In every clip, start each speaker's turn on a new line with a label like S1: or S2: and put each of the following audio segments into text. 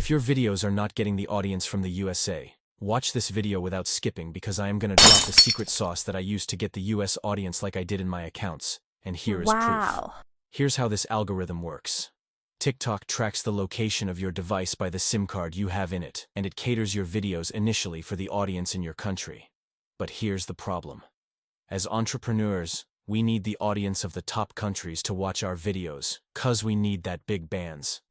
S1: If your videos are not getting the audience from the USA, watch this video without skipping because I am going to drop the secret sauce that I used to get the US audience like I did in my accounts, and here is proof.
S2: Wow.
S1: Here's how this algorithm works. TikTok tracks the location of your device by the SIM card you have in it, and it caters your videos initially for the audience in your country. But here's the problem. As entrepreneurs, we need the audience of the top countries to watch our videos, 'cause we need that big bands.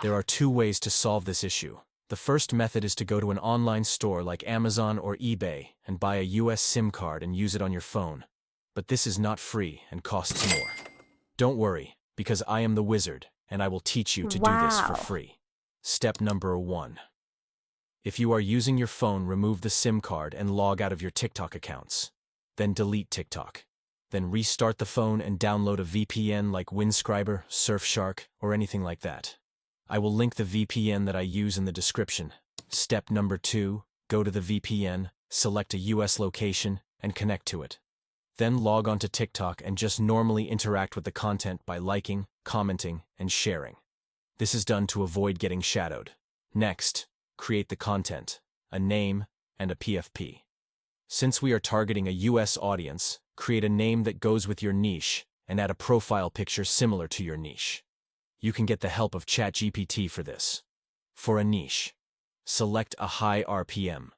S1: There are two ways to solve this issue. The first method is to go to an online store like Amazon or eBay and buy a US SIM card and use it on your phone. But this is not free and costs more. Don't worry, because I am the wizard, and I will teach you to do this for
S2: Wow.
S1: free. Step number 1. If you are using your phone, remove the SIM card and log out of your TikTok accounts. Then delete TikTok. Then restart the phone and download a VPN like Windscriber, Surfshark, or anything like that. I will link the VPN that I use in the description. Step number 2, go to the VPN, select a US location, and connect to it. Then log on to TikTok and just normally interact with the content by liking, commenting, and sharing. This is done to avoid getting shadowed. Next, create the content, a name, and a PFP. Since we are targeting a US audience, create a name that goes with your niche and add a profile picture similar to your niche. You can get the help of ChatGPT for this. For a niche, select a high RPM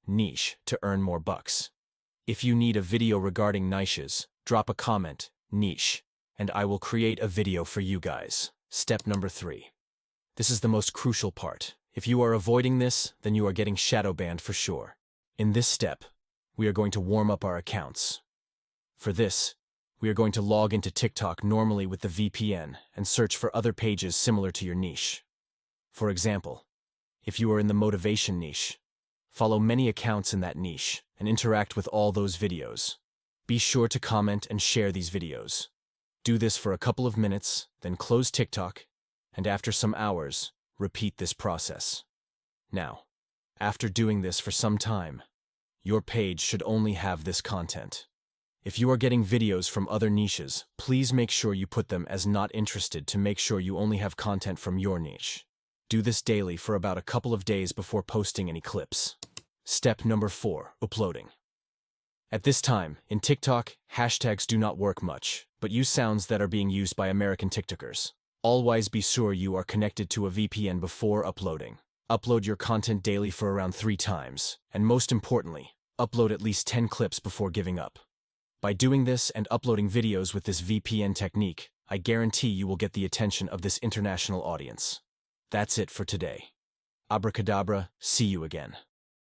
S1: niche to earn more bucks. If you need a video regarding niches, drop a comment, niche, and I will create a video for you guys. Step number 3. This is the most crucial part. If you are avoiding this, then you are getting shadow banned for sure. In this step, we are going to warm up our accounts. For this, we are going to log into TikTok normally with the VPN and search for other pages similar to your niche. For example, if you are in the motivation niche, follow many accounts in that niche and interact with all those videos. Be sure to comment and share these videos. Do this for a couple of minutes, then close TikTok, and after some hours, repeat this process. Now, after doing this for some time, your page should only have this content. If you are getting videos from other niches, please make sure you put them as not interested to make sure you only have content from your niche. Do this daily for about a couple of days before posting any clips. Step number 4, uploading. At this time, in TikTok, hashtags do not work much, but use sounds that are being used by American TikTokers. Always be sure you are connected to a VPN before uploading. Upload your content daily for around 3 times, and most importantly, upload at least 10 clips before giving up. By doing this and uploading videos with this VPN technique, I guarantee you will get the attention of this international audience. That's it for today. Abracadabra, see you again.